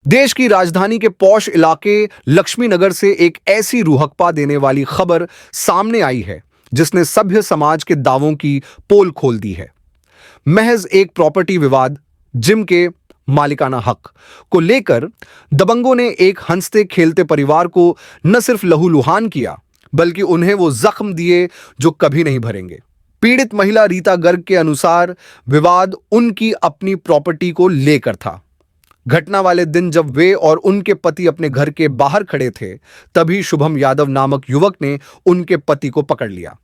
देश की राजधानी के पॉश इलाके लक्ष्मी नगर से एक ऐसी रूहकपा देने वाली खबर सामने आई है जिसने सभ्य समाज के दावों की पोल खोल दी है। महज एक प्रॉपर्टी विवाद, जिम के मालिकाना हक को लेकर दबंगों ने एक हंसते खेलते परिवार को न सिर्फ लहूलुहान किया, बल्कि उन्हें वो जख्म दिए जो कभी नहीं भरेंगे। पीड़ित महिला रीता गर्ग के अनुसार विवाद उनकी अपनी प्रॉपर्टी को लेकर था। घटना वाले दिन जब वे और उनके पति अपने घर के बाहर खड़े थे, तभी शुभम यादव नामक युवक ने उनके पति को पकड़ लिया।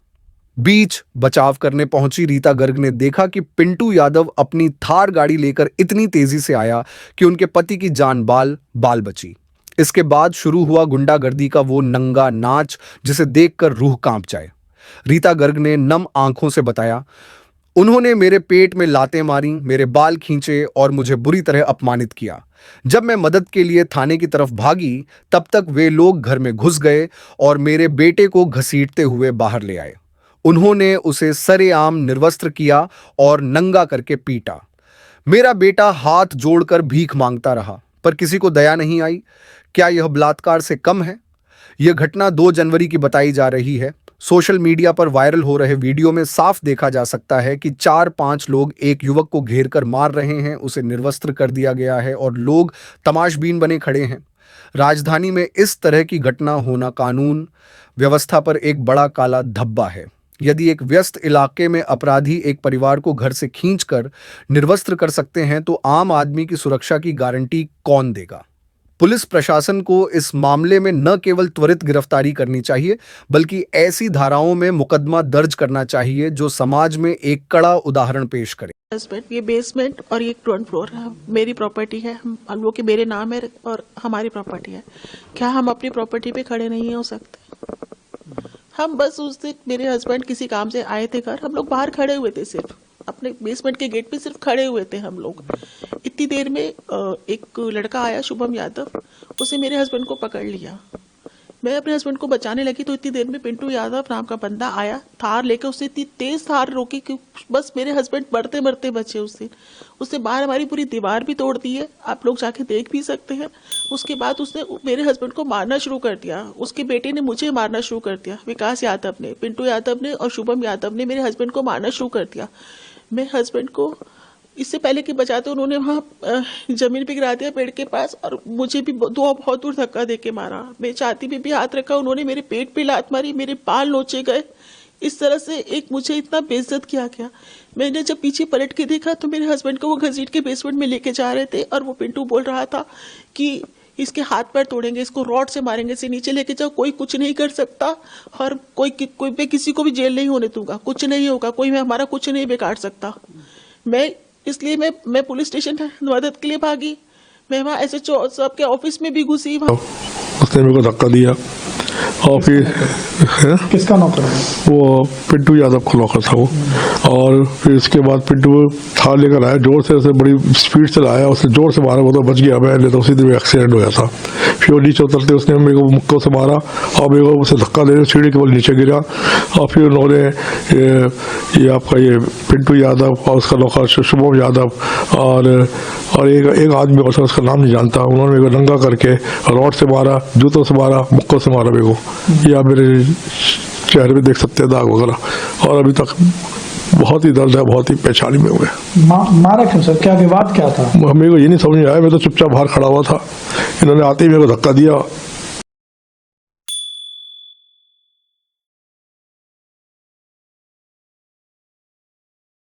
बीच बचाव करने पहुंची रीता गर्ग ने देखा कि पिंटू यादव अपनी थार गाड़ी लेकर इतनी तेजी से आया कि उनके पति की जान बाल बची। इसके बाद शुरू हुआ गुंडागर्दी का वो नंगा नाच जिसे देखकर रूह कांप जाए। रीता गर्ग ने नम आंखों से बताया, उन्होंने मेरे पेट में लातें मारी, मेरे बाल खींचे और मुझे बुरी तरह अपमानित किया। जब मैं मदद के लिए थाने की तरफ भागी, तब तक वे लोग घर में घुस गए और मेरे बेटे को घसीटते हुए बाहर ले आए। उन्होंने उसे सरेआम निर्वस्त्र किया और नंगा करके पीटा। मेरा बेटा हाथ जोड़कर भीख मांगता रहा, पर किसी को दया नहीं आई। क्या यह बलात्कार से कम है? यह घटना 2 जनवरी की बताई जा रही है। सोशल मीडिया पर वायरल हो रहे वीडियो में साफ देखा जा सकता है कि 4-5 लोग एक युवक को घेरकर मार रहे हैं, उसे निर्वस्त्र कर दिया गया है और लोग तमाशबीन बने खड़े हैं। राजधानी में इस तरह की घटना होना कानून व्यवस्था पर एक बड़ा काला धब्बा है। यदि एक व्यस्त इलाके में अपराधी एक परिवार को घर से खींचकर निर्वस्त्र कर सकते हैं, तो आम आदमी की सुरक्षा की गारंटी कौन देगा? पुलिस प्रशासन को इस मामले में न केवल त्वरित गिरफ्तारी करनी चाहिए, बल्कि ऐसी धाराओं में मुकदमा दर्ज करना चाहिए जो समाज में एक कड़ा उदाहरण पेश करे। ये बेसमेंट और ये ग्राउंड फ्लोर मेरी प्रॉपर्टी है, हम लोगों के मेरे नाम है और हमारी प्रॉपर्टी है। क्या हम अपनी प्रॉपर्टी पे खड़े नहीं हो सकते? हम बस उस दिन मेरे हस्बैंड किसी काम से आए थे घर, हम लोग बाहर खड़े हुए थे, सिर्फ अपने बेसमेंट के गेट पे सिर्फ खड़े हुए थे हम लोग। इतनी देर में एक लड़का आया, शुभम यादव, उसे मेरे हस्बैंड को पकड़ लिया। मैं अपने हस्बैंड को बचाने लगी तो इतनी देर में पिंटू यादव नाम का बंदा आया, थार लेकर। उसने इतनी तेज थार रोकी कि बस मेरे हस्बैंड मरते मरते बचे उस दिन। उसने बाहर हमारी पूरी दीवार भी तोड़ दी है, आप लोग जाके देख भी सकते हैं। उसके बाद उसने मेरे हस्बैंड को मारना शुरू कर दिया। उसके बेटे ने मुझे मारना शुरू कर दिया। विकास यादव ने, पिंटू यादव ने और शुभम यादव ने मेरे हस्बैंड को मारना शुरू कर दिया। मैं हस्बैंड को इससे पहले कि बचाते उन्होंने वहाँ जमीन पे गिरा दिया पेड़ के पास, और मुझे भी बहुत दूर धक्का देके मारा। मेरी छाती पे भी हाथ रखा, उन्होंने मेरे पेट पे लात मारी, मेरे बाल नोचे गए। इस तरह से एक मुझे इतना बेइज्जत किया गया। मैंने जब पीछे पलट के देखा तो मेरे हस्बैंड को वो घसीट के बेसमेंट में लेके जा रहे थे, और वो पिंटू बोल रहा था कि इसके हाथ पैर तोड़ेंगे, इसको रॉड से मारेंगे, इसे नीचे लेके जाओ, कोई कुछ नहीं कर सकता, और कोई मैं किसी को भी जेल नहीं होने दूंगा, कुछ नहीं होगा, कोई मैं हमारा कुछ नहीं बिगाड़ सकता। इसलिए मैं पुलिस स्टेशन मदद के लिए भागी। मैं वहाँ SHO साहब के ऑफिस में भी घुसी। उसने मेरे को धक्का दिया और फिर किसका नौकर है? वो पिंटू यादव का नौकर था वो। और फिर इसके बाद पिंटू थार लेकर आया, जोर से उसे बड़ी स्पीड से लाया, उसने जोर से मारा, वो तो बच गया। मैं तो उसी दिन एक्सीडेंट हो गया था। फिर वो नीचे उतरते उसने मेरे को मुक्कों से मारा और मेरे को उसे धक्का दे सीढ़ी के बल नीचे गिरा। और फिर उन्होंने ये आपका ये पिंटू यादव और उसका नौकर शुभम यादव और एक आदमी और उसका नाम नहीं जानता, उन्होंने मेरे को नंगा करके रॉड से मारा, जूतों से मारा, मुक्कों से मारा मेरे को। ये आप मेरे चेहरे पे देख सकते हैं दाग वगैरह, और अभी तक बहुत ही दर्द है, बहुत ही परेशानी में हुए। मारा क्यों सर? क्या विवाद क्या था? मेरे को ये नहीं समझ में आया। मैं तो चुपचाप बाहर खड़ा हुआ था, इन्होंने आते ही मेरे को धक्का दिया